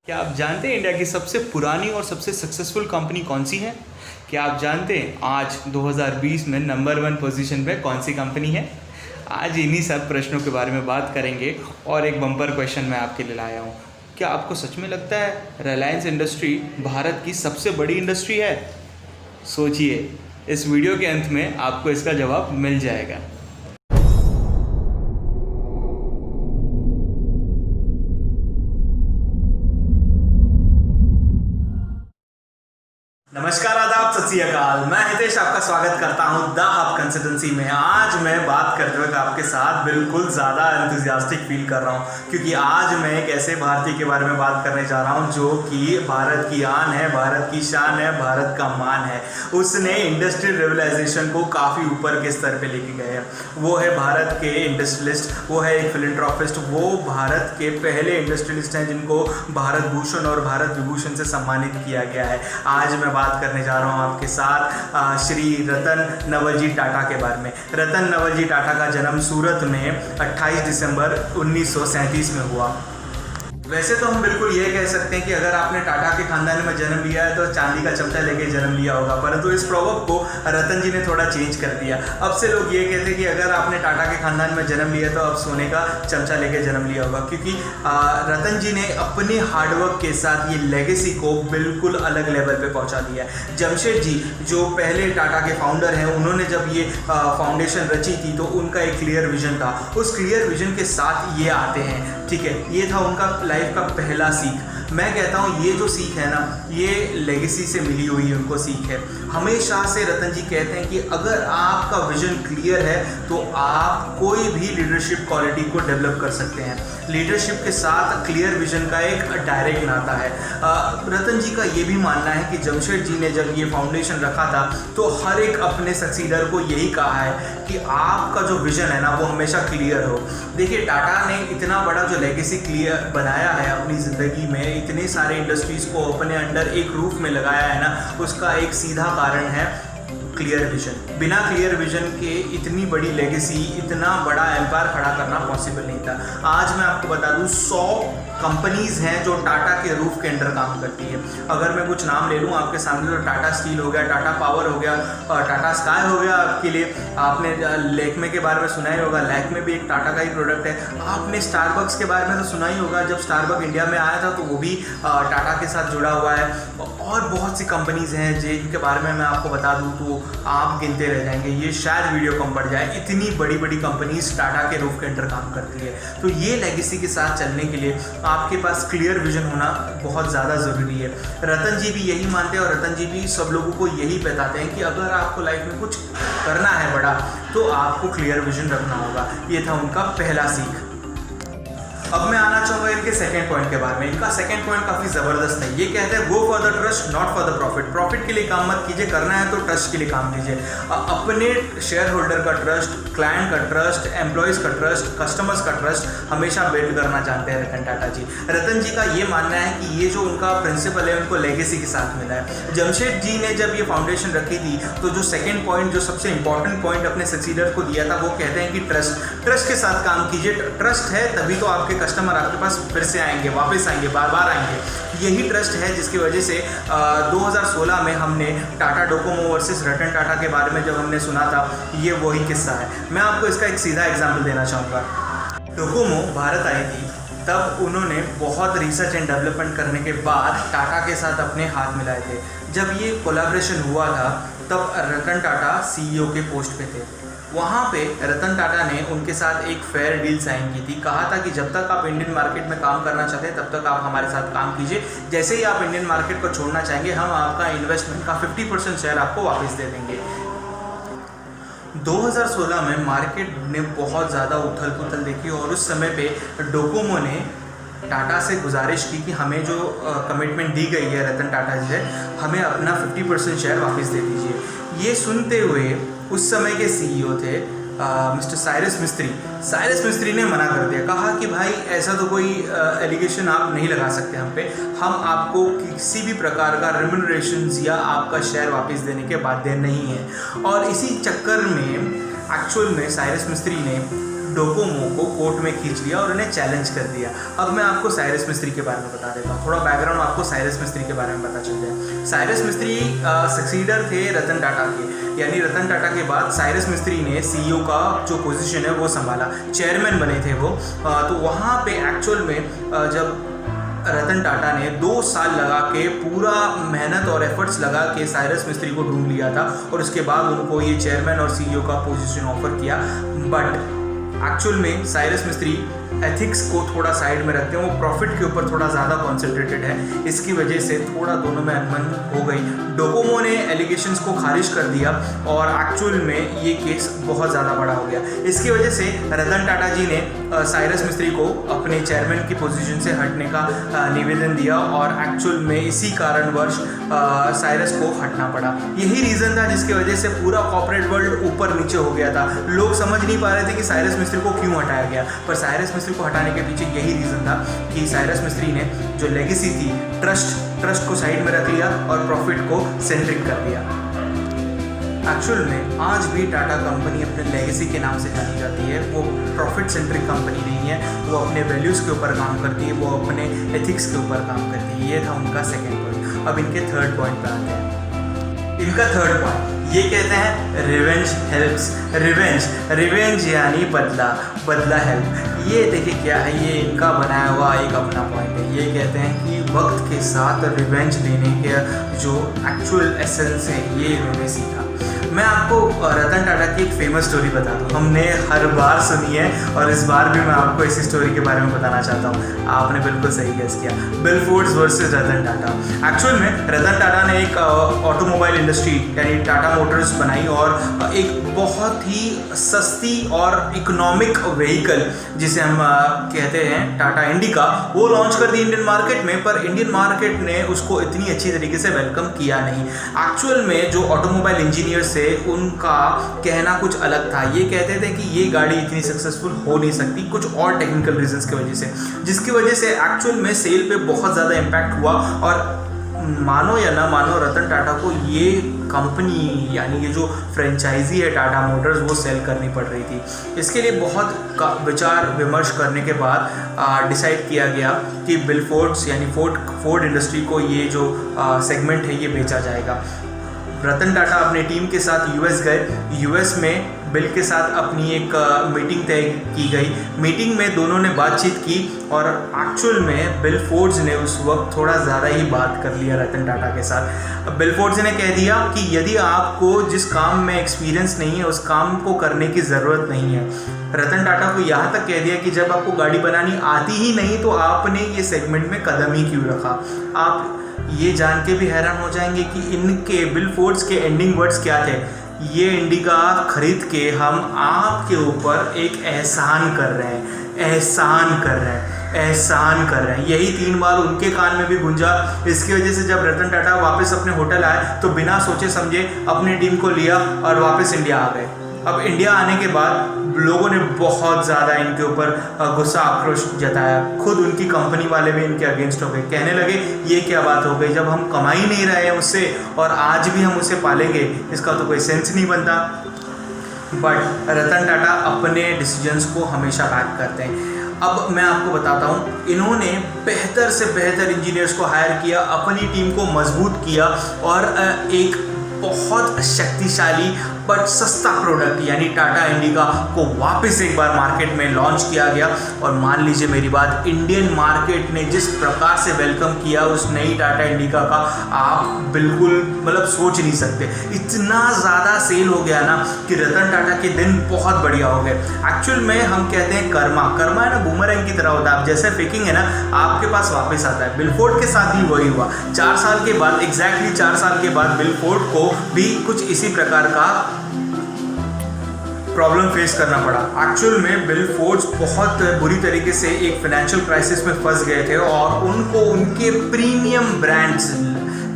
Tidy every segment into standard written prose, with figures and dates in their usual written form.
क्या आप जानते हैं इंडिया की सबसे पुरानी और सबसे सक्सेसफुल कंपनी कौन सी है? क्या आप जानते हैं आज 2020 में नंबर 1 पोजीशन पे कौन सी कंपनी है? आज इन्हीं सब प्रश्नों के बारे में बात करेंगे और एक बम्पर क्वेश्चन मैं आपके लिए लाया हूँ। क्या आपको सच में लगता है रिलायंस इंडस्ट्री भारत की सबसे बड़ी इंडस्ट्री है? सोचिए, इस वीडियो के अंत में आपको इसका जवाब मिल जाएगा। नमस्कार, आदाब, सत श्री अकाल। मैं हितेश आपका स्वागत करता हूं द हब कंसल्टेंसी में। आज मैं बात करते वक्त आपके साथ बिल्कुल ज़्यादा एंथुसियास्टिक फील कर रहा हूं, क्योंकि आज मैं एक ऐसे भारतीय के बारे में बात करने जा रहा हूं जो कि भारत की आन है, भारत की शान है, भारत का मान है। उसने इंडस्ट्रियल रिवलाइजेशन को काफ़ी ऊपर के स्तर पे लेके गए हैं। वो है भारत के इंडस्ट्रियलिस्ट, वो है एक फिलैंथ्रोपिस्ट, वो भारत के पहले इंडस्ट्रियलिस्ट हैं जिनको भारत भूषण और भारत विभूषण से सम्मानित किया गया है। आज मैं बात करने जा रहा हूं आपके साथ श्री रतन नवलजी टाटा के बारे में। रतन नवलजी टाटा का जन्म सूरत में 28 दिसंबर 1937 में हुआ। वैसे तो हम बिल्कुल ये कह सकते हैं कि अगर आपने टाटा के खानदान में जन्म लिया है तो चांदी का चमचा लेके जन्म लिया होगा, परंतु इस प्रॉवर्ब को रतन जी ने थोड़ा चेंज कर दिया। अब से लोग ये कहते हैं कि अगर आपने टाटा के खानदान में जन्म लिया तो अब सोने का चमचा लेके जन्म लिया होगा, क्योंकि रतन जी ने अपने हार्डवर्क के साथ ये लेगेसी को बिल्कुल अलग लेवल पे पहुंचा दिया। जमशेद जी जो पहले टाटा के फाउंडर हैं, उन्होंने जब ये फाउंडेशन रची थी तो उनका एक क्लियर विजन था। उस क्लियर विजन के साथ ये आते हैं, ठीक है। ये था उनका लाइफ का पहला सीख। मैं कहता हूँ ये जो सीख है ना, ये लेगेसी से मिली हुई उनको सीख है। हमेशा से रतन जी कहते हैं कि अगर आपका विजन क्लियर है तो आप कोई भी लीडरशिप क्वालिटी को डेवलप कर सकते हैं। लीडरशिप के साथ क्लियर विजन का एक डायरेक्ट नाता है। रतन जी का ये भी मानना है कि जमशेद जी ने जब ये फाउंडेशन रखा था तो हर एक अपने सक्सीडर को यही कहा है कि आपका जो विजन है ना वो हमेशा क्लियर हो। देखिए, टाटा ने इतना बड़ा जो लेगेसी क्लियर बनाया है अपनी ज़िंदगी में, इतने सारे इंडस्ट्रीज़ को अपने अंडर एक रूफ में लगाया है ना, उसका एक सीधा कारण है क्लियर विजन। बिना क्लियर विजन के इतनी बड़ी लेगेसी, इतना बड़ा एम्पायर खड़ा करना पॉसिबल नहीं था। आज मैं आपको बता दूं 100 कंपनीज़ हैं जो टाटा के रूफ के अंडर काम करती है। अगर मैं कुछ नाम ले लूँ आपके सामने तो टाटा स्टील हो गया, टाटा पावर हो गया और टाटा स्काई हो गया। आपके लिए आपने लैक्मे के बारे में सुना ही होगा, लैक्मे भी एक टाटा का ही प्रोडक्ट है। आपने स्टारबक्स के बारे में तो सुना ही होगा, जब स्टारबक्स इंडिया में आया था तो वो भी टाटा के साथ जुड़ा हुआ है। और बहुत सी कंपनीज़ हैं जिनके बारे में मैं आपको बता दूँ तो आप गिनते रह जाएंगे, ये शायद वीडियो कम पड़ जाए। इतनी बड़ी बड़ी कंपनीज टाटा के रूफ के अंडर काम करती है। तो ये लेगेसी के साथ चलने के लिए आपके पास क्लियर विजन होना बहुत ज़्यादा ज़रूरी है। रतन जी भी यही मानते हैं और रतन जी भी सब लोगों को यही बताते हैं कि अगर आपको लाइफ में कुछ करना है बड़ा तो आपको क्लियर विजन रखना होगा। ये था उनका पहला सीख। अब मैं आना चाहूँगा इनके सेकंड पॉइंट के बारे में। इनका सेकंड पॉइंट काफ़ी ज़बरदस्त है। ये कहते हैं go for the trust not for the profit. Profit के लिए काम मत कीजिए, करना है तो ट्रस्ट के लिए काम कीजिए। अपने शेयर होल्डर का ट्रस्ट, क्लाइंट का ट्रस्ट, एम्प्लॉयज़ का ट्रस्ट, कस्टमर्स का ट्रस्ट हमेशा बिल्ड करना चाहते हैं रतन टाटा जी। रतन जी का ये मानना है कि ये जो उनका प्रिंसिपल है उनको लेगेसी के साथ मिला है। जमशेद जी ने जब ये फाउंडेशन रखी थी तो जो सेकेंड पॉइंट, जो सबसे इंपॉर्टेंट पॉइंट अपने सक्सीडर को दिया था, वो कहते हैं कि ट्रस्ट के साथ काम कीजिए। ट्रस्ट है तभी तो आपके कस्टमर आपके पास फिर से आएंगे, वापस आएंगे, बार बार आएंगे। यही ट्रस्ट है जिसकी वजह से 2016 में हमने टाटा डोकोमो वर्सेस रतन टाटा के बारे में जब हमने सुना था, ये वही किस्सा है। मैं आपको इसका एक सीधा एग्जाम्पल देना चाहूँगा। डोकोमो भारत आई थी तब उन्होंने बहुत रिसर्च एंड डेवलपमेंट करने के बाद टाटा के साथ अपने हाथ मिलाए थे। जब ये कोलैबोरेशन हुआ था तब रतन टाटा CEO के पोस्ट पे थे। वहाँ पे रतन टाटा ने उनके साथ एक फेयर डील साइन की थी। कहा था कि जब तक आप इंडियन मार्केट में काम करना चाहते हैं तब तक आप हमारे साथ काम कीजिए, जैसे ही आप इंडियन मार्केट को छोड़ना चाहेंगे हम आपका इन्वेस्टमेंट का 50% शेयर आपको वापस दे देंगे। 2016 में मार्केट ने बहुत ज़्यादा उथल पुथल देखी और उस समय पे डोकोमो ने टाटा से गुजारिश की कि हमें जो कमिटमेंट दी गई है रतन टाटा जी से, हमें अपना 50% शेयर वापस दे दीजिए। ये सुनते हुए उस समय के CEO थे मिस्टर साइरस मिस्त्री ने मना कर दिया। कहा कि भाई ऐसा तो कोई एलिगेशन आप नहीं लगा सकते हम पे, हम आपको किसी भी प्रकार का रेम्यूनरेशंस या आपका शेयर वापस देने के बाध्य नहीं है। और इसी चक्कर में एक्चुअल में साइरस मिस्त्री ने डोकोमो को कोर्ट में खींच लिया और उन्हें चैलेंज कर दिया। अब मैं आपको साइरस मिस्त्री के बारे में बता देता हूँ, थोड़ा बैकग्राउंड आपको साइरस मिस्त्री के बारे में पता चल जाए। साइरस मिस्त्री सक्सीडर थे रतन टाटा के, यानी रतन टाटा के बाद साइरस मिस्त्री ने सीईओ का जो पोजीशन है वो संभाला, चेयरमैन बने थे वो। तो वहाँ पे एक्चुअल में जब रतन टाटा ने 2 साल लगा के पूरा मेहनत और एफर्ट्स लगा के साइरस मिस्त्री को ढूंढ लिया था और उसके बाद उनको ये चेयरमैन और सीईओ का पोजीशन ऑफर किया। बट एक्चुअल में साइरस मिस्त्री एथिक्स को थोड़ा साइड में रखते हैं, वो प्रॉफिट के ऊपर थोड़ा ज़्यादा कॉन्सेंट्रेटेड है, इसकी वजह से थोड़ा दोनों में अनबन हो गई। डोकोमो ने एलिगेशंस को खारिज कर दिया और एक्चुअल में ये केस बहुत ज़्यादा बड़ा हो गया। इसकी वजह से रतन टाटा जी ने साइरस मिस्त्री को अपने चेयरमैन की पोजीशन से हटने का निवेदन दिया और एक्चुअल में इसी कारणवश साइरस को हटना पड़ा। यही रीज़न था जिसकी वजह से पूरा कॉर्पोरेट वर्ल्ड ऊपर नीचे हो गया था। लोग समझ नहीं पा रहे थे कि साइरस मिस्त्री को क्यों हटाया गया, पर साइरस मिस्त्री को हटाने के पीछे यही रीज़न था कि साइरस मिस्त्री ने जो लेगेसी थी, ट्रस्ट को साइड में रख लिया और प्रॉफिट को सेंट्रिक कर दिया। एक्चुअल में आज भी टाटा कंपनी अपने लेगेसी के नाम से जानी जाती है। वो प्रॉफिट सेंट्रिक कंपनी नहीं है, वो अपने वैल्यूज़ के ऊपर काम करती है, वो अपने एथिक्स के ऊपर काम करती है। ये था उनका सेकेंड पॉइंट। अब इनके थर्ड पॉइंट पर आते हैं। इनका थर्ड पॉइंट ये कहते हैं रिवेंज हेल्प्स। रिवेंज यानी बदला हेल्प। ये देखिए क्या है, ये इनका बनाया हुआ एक अपना पॉइंट है। ये कहते हैं कि वक्त के साथ रिवेंज लेने के जो एक्चुअल एसेंस है ये इन्होंने सीखा। मैं आपको रतन टाटा की एक फेमस स्टोरी बता दूँ, हमने हर बार सुनी है और इस बार भी मैं आपको इसी स्टोरी के बारे में बताना चाहता हूँ। आपने बिल्कुल सही गेस किया, bill Fords versus Ratan Tata. Actual में रतन टाटा ने एक ऑटोमोबाइल इंडस्ट्री यानी टाटा मोटर्स बनाई और एक बहुत ही सस्ती और इकोनॉमिक व्हीकल जिसे हम कहते हैं टाटा इंडिका, वो लॉन्च कर दी इंडियन मार्केट में। पर इंडियन मार्केट ने उसको इतनी अच्छी तरीके से वेलकम किया नहीं। एक्चुअल में जो ऑटोमोबाइल इंजीनियर्स थे उनका कहना कुछ अलग था। ये कहते थे कि ये गाड़ी इतनी सक्सेसफुल हो नहीं सकती, कुछ और टेक्निकल रीजंस की वजह से, जिसकी वजह से एक्चुअल में सेल पे बहुत ज़्यादा इम्पैक्ट हुआ। और मानो या ना मानो रतन टाटा को ये कंपनी यानी ये जो फ्रेंचाइजी है टाटा मोटर्स वो सेल करनी पड़ रही थी। इसके लिए बहुत विचार विमर्श करने के बाद डिसाइड किया गया कि बिल फोर्ड्स यानी फोर्ड इंडस्ट्री को ये जो सेगमेंट है ये बेचा जाएगा। रतन टाटा अपनी टीम के साथ यूएस गए। यूएस में बिल के साथ अपनी एक मीटिंग तय की गई। मीटिंग में दोनों ने बातचीत की और एक्चुअल में बिल फोर्ड्स ने उस वक्त थोड़ा ज़्यादा ही बात कर लिया रतन टाटा के साथ। बिल फोर्ड्स ने कह दिया कि यदि आपको जिस काम में एक्सपीरियंस नहीं है उस काम को करने की ज़रूरत नहीं है। रतन टाटा को यहाँ तक कह दिया कि जब आपको गाड़ी बनानी आती ही नहीं तो आपने ये सेगमेंट में कदम ही क्यों रखा। आप ये जान के भी हैरान हो जाएंगे कि इनके बिल फोर्ड्स के एंडिंग वर्ड्स क्या थे। ये इंडिका खरीद के हम आपके ऊपर एक एहसान कर रहे हैं, एहसान कर रहे हैं, एहसान कर रहे हैं। यही 3 बार उनके कान में भी गूंजा। इसकी वजह से जब रतन टाटा वापस अपने होटल आए तो बिना सोचे समझे अपनी टीम को लिया और वापस इंडिया आ गए। अब इंडिया आने के बाद लोगों ने बहुत ज़्यादा इनके ऊपर गुस्सा आक्रोश जताया। खुद उनकी कंपनी वाले भी इनके अगेंस्ट हो गए, कहने लगे ये क्या बात हो गई, जब हम कमा ही नहीं रहे हैं उससे और आज भी हम उसे पालेंगे, इसका तो कोई सेंस नहीं बनता। बट रतन टाटा अपने डिसीजंस को हमेशा बैक करते हैं। अब मैं आपको बताता हूँ, इन्होंने बेहतर से बेहतर इंजीनियर्स को हायर किया, अपनी टीम को मजबूत किया और एक बहुत शक्तिशाली बट सस्ता प्रोडक्ट यानी टाटा इंडिका को वापस एक बार मार्केट में लॉन्च किया गया। और मान लीजिए मेरी बात, इंडियन मार्केट ने जिस प्रकार से वेलकम किया उस नई टाटा इंडिका का, आप बिल्कुल मतलब सोच नहीं सकते। इतना ज़्यादा सेल हो गया ना कि रतन टाटा के दिन बहुत बढ़िया हो गए। एक्चुअल में हम कहते हैं कर्मा है ना, बूमरैंग की तरह होता है। आप जैसे फेंकेंगे ना आपके पास वापस आता है। बिल फोर्ड के साथ भी वही हुआ। 4 साल के बाद, एग्जैक्टली 4 साल के बाद बिल फोर्ड को भी कुछ इसी प्रकार का प्रॉब्लम फेस करना पड़ा। एक्चुअल में बिल फोर्ड्स बहुत बुरी तरीके से एक फाइनेंशियल क्राइसिस में फंस गए थे और उनको उनके प्रीमियम ब्रांड्स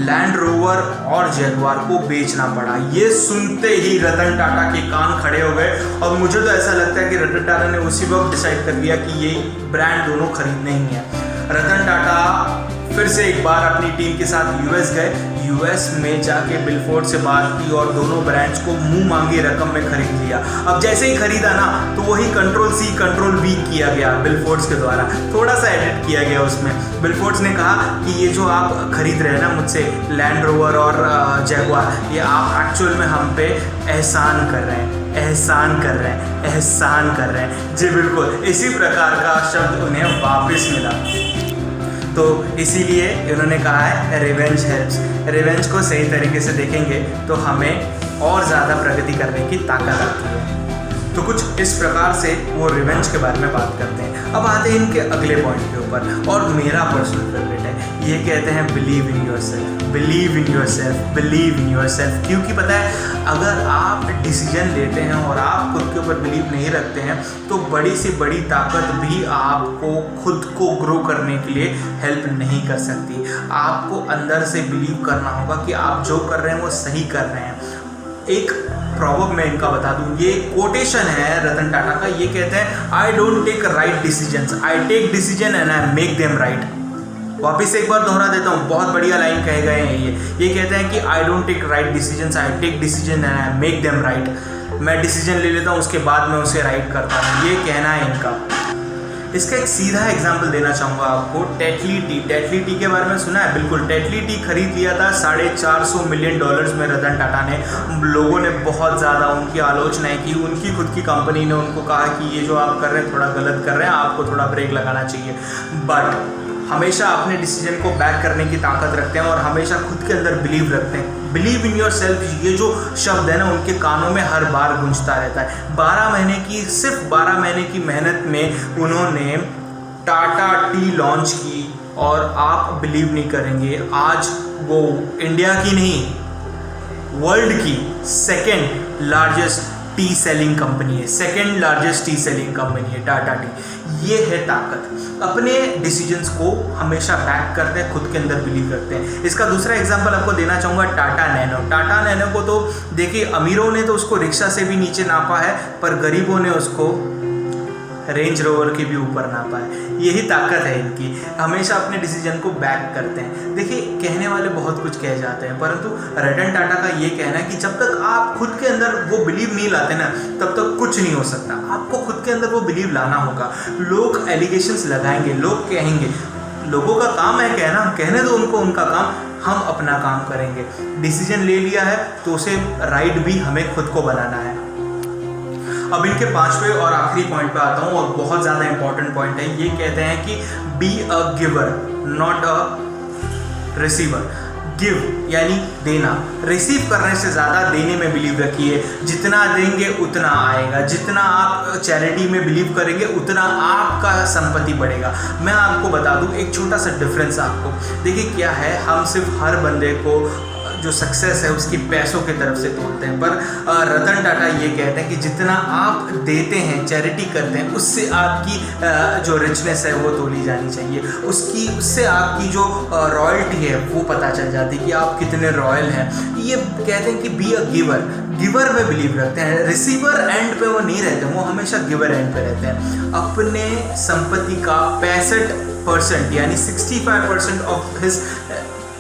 लैंड रोवर और जगुआर को बेचना पड़ा। ये सुनते ही रतन टाटा के कान खड़े हो गए और मुझे तो ऐसा लगता है कि रतन टाटा ने उसी वक्त डिसाइड कर लिया कि ये ब्रांड दोनों खरीदने ही है। रतन टाटा फिर से एक बार अपनी टीम के साथ यूएस गए। यूएस में जाके बिलफोर्ड से बात की और दोनों ब्रांड्स को मुंह मांगी रकम में खरीद लिया। अब जैसे ही खरीदा ना तो वही Ctrl+C Ctrl+V किया गया बिलफोर्ड्स के द्वारा, थोड़ा सा एडिट किया गया उसमें। बिलफोर्ड्स ने कहा कि ये जो आप खरीद रहे हैं ना मुझसे लैंड रोवर और जैगुआर, ये आप एक्चुअल में हम पे एहसान कर रहे हैं, एहसान कर रहे हैं, एहसान कर रहे हैं। जी बिल्कुल इसी प्रकार का शब्द उन्हें वापस मिला। तो इसीलिए इन्होंने कहा है रिवेंज हेल्प्स। रिवेंज को सही तरीके से देखेंगे तो हमें और ज़्यादा प्रगति करने की ताकत आती है। तो कुछ इस प्रकार से वो रिवेंज के बारे में बात करते हैं। अब आते हैं इनके अगले पॉइंट के ऊपर, और मेरा पर्सनल फेवरेट है। ये कहते हैं believe in yourself, believe in yourself, believe in yourself. क्योंकि पता है अगर आप डिसीजन लेते हैं और आप खुद के ऊपर बिलीव नहीं रखते हैं तो बड़ी से बड़ी ताकत भी आपको खुद को ग्रो करने के लिए हेल्प नहीं कर सकती। आपको अंदर से बिलीव करना होगा कि आप जो कर रहे हैं वो सही कर रहे हैं। एक प्रॉवर्ब मैं इनका बता दूं, ये कोटेशन है रतन टाटा का। ये कहते हैं I don't take right decisions, I take decision and I make them right. वापिस एक बार दोहरा देता हूँ, बहुत बढ़िया लाइन कहे गए हैं ये कहते हैं कि I don't take right decisions, I take decision and I make them right. मैं डिसीजन ले लेता हूँ, उसके बाद मैं उसे राइट करता हूँ, ये कहना है इनका। इसका एक सीधा एग्जाम्पल देना चाहूँगा आपको, टेटली टी। टेटली टी के बारे में सुना है? बिल्कुल, टेटली टी खरीद लिया था $450 मिलियन में रतन टाटा ने। लोगों ने बहुत ज़्यादा उनकी आलोचनाएं की, उनकी खुद की कंपनी ने उनको कहा कि ये जो आप कर रहे हैं थोड़ा गलत कर रहे हैं, आपको थोड़ा ब्रेक लगाना चाहिए। बट हमेशा अपने डिसीजन को बैक करने की ताकत रखते हैं और हमेशा खुद के अंदर बिलीव रखते हैं। बिलीव इन योर सेल्फ, ये जो शब्द है ना उनके कानों में हर बार गूंजता रहता है। 12 महीने की, सिर्फ 12 महीने की मेहनत में उन्होंने टाटा टी लॉन्च की और आप बिलीव नहीं करेंगे, आज वो इंडिया की नहीं वर्ल्ड की second largest tea selling company है, second largest tea selling company है टाटा टी। ये है ताकत। अपने डिसीजंस को हमेशा बैक करते हैं, खुद के अंदर बिलीव करते हैं। इसका दूसरा एग्जांपल आपको देना चाहूँगा, टाटा नैनो। टाटा नैनो को तो देखिए अमीरों ने तो उसको रिक्शा से भी नीचे नापा है, पर गरीबों ने उसको रेंज रोवर के भी ऊपर नापा है। यही ताकत है इनकी, हमेशा अपने डिसीजन को बैक करते हैं। देखिए कहने वाले बहुत कुछ कह जाते हैं, परंतु रतन टाटा का ये कहना है कि जब तक आप खुद के अंदर वो बिलीव नहीं लाते ना तब तक कुछ नहीं हो सकता। आपको खुद के अंदर वो बिलीव लाना होगा। लोग एलिगेशंस लगाएंगे, लोग कहेंगे, लोगों का काम है कहना, कहने दो उनको उनका काम, हम अपना काम करेंगे। डिसीजन ले लिया है तो उसे राइट भी हमें खुद को बनाना है। अब इनके 5वें और आखिरी पॉइंट पे आता हूँ, और बहुत ज़्यादा इंपॉर्टेंट पॉइंट है। ये कहते हैं कि be a giver not a receiver. Give यानी देना, रिसीव करने से ज़्यादा देने में बिलीव रखिए। जितना देंगे उतना आएगा, जितना आप चैरिटी में बिलीव करेंगे उतना आपका संपत्ति बढ़ेगा। मैं आपको बता दूं एक छोटा सा डिफरेंस आपको। देखिए क्या है, हम सिर्फ हर बंदे को जो सक्सेस है उसकी पैसों की तरफ से तोड़ते हैं, पर रतन टाटा ये कहते हैं कि जितना आप देते हैं, चैरिटी करते हैं, उससे आपकी जो रिचनेस है वो तोली जानी चाहिए। उससे आपकी जो रॉयल्टी है वो पता चल जाती है कि आप कितने रॉयल हैं। ये कहते हैं कि बी अ गिवर, गिवर में बिलीव रखते हैं, रिसीवर एंड पे वो नहीं रहते, वो हमेशा गिवर एंड पे रहते हैं। अपने संपत्ति का 65% यानी 65% of his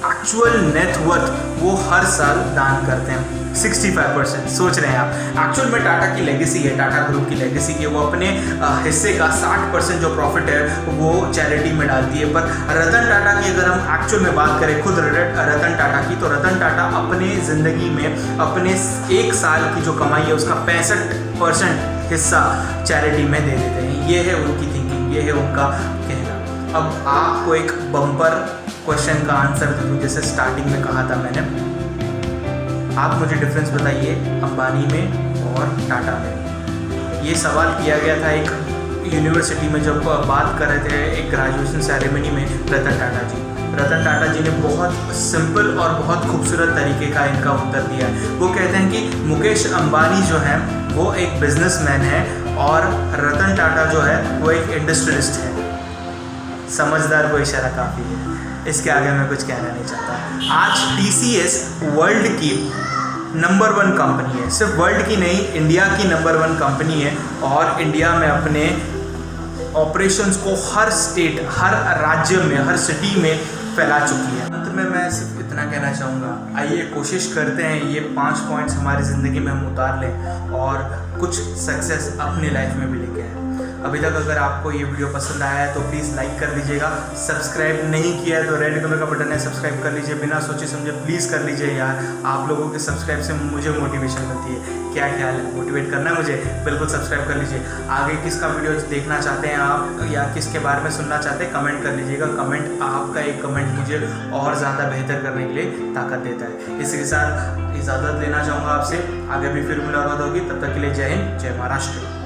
actual net worth वो हर साल दान करते हैं। 65% सोच रहे हैं आप, एक्चुअल में टाटा की लेगेसी है, टाटा ग्रुप की लेगेसी है, वो अपने हिस्से का 60% जो प्रॉफिट है वो चैरिटी में डालती है। पर रतन टाटा की अगर हम एक्चुअल में बात करें, खुद रतन टाटा की, तो रतन टाटा अपने ज़िंदगी में अपने 1 साल की जो कमाई है उसका 65% हिस्सा चैरिटी में दे देते हैं। ये है उनकी थिंकिंग, ये है उनका कहना। अब आपको एक बम्पर क्वेश्चन का आंसर दे दूँ, जैसे स्टार्टिंग में कहा था मैंने, आप मुझे डिफरेंस बताइए अंबानी में और टाटा में। ये सवाल किया गया था एक यूनिवर्सिटी में जब बात कर रहे थे एक ग्रेजुएशन सेरेमनी में रतन टाटा जी। रतन टाटा जी ने बहुत सिंपल और बहुत खूबसूरत तरीके का इनका उत्तर दिया है। वो कहते हैं कि मुकेश अंबानी जो है वो एक बिजनेसमैन है और रतन टाटा जो है वो एक इंडस्ट्रियलिस्ट है। समझदार को इशारा काफ़ी है, इसके आगे मैं कुछ कहना नहीं चाहता। आज TCS वर्ल्ड की नंबर 1 कंपनी है, सिर्फ वर्ल्ड की नहीं, इंडिया की नंबर 1 कंपनी है, और इंडिया में अपने ऑपरेशंस को हर स्टेट, हर राज्य में, हर सिटी में फैला चुकी है। अंत में मैं सिर्फ इतना कहना चाहूँगा, आइए कोशिश करते हैं ये 5 पॉइंट्स हमारी ज़िंदगी में हम उतार लें और कुछ सक्सेस अपनी लाइफ में भी लेके आएँ। अभी तक अगर आपको ये वीडियो पसंद आया है तो प्लीज़ लाइक कर दीजिएगा। सब्सक्राइब नहीं किया है तो रेड कलर का बटन है, सब्सक्राइब कर लीजिए। बिना सोचे समझे प्लीज़ कर लीजिए यार। आप लोगों के सब्सक्राइब से मुझे मोटिवेशन मिलती है। क्या ख्याल है, मोटिवेट करना है मुझे? बिल्कुल सब्सक्राइब कर लीजिए। आगे किसका वीडियो देखना चाहते हैं आप या किसके बारे में सुनना चाहते हैं, कमेंट कर लीजिएगा। कमेंट, आपका एक कमेंट मुझे और ज़्यादा बेहतर करने के लिए ताकत देता है। इसी के साथ इजाज़त लेना चाहूँगा आपसे। आगे भी फिर मुलाकात होगी, तब तक के लिए जय हिंद, जय महाराष्ट्र।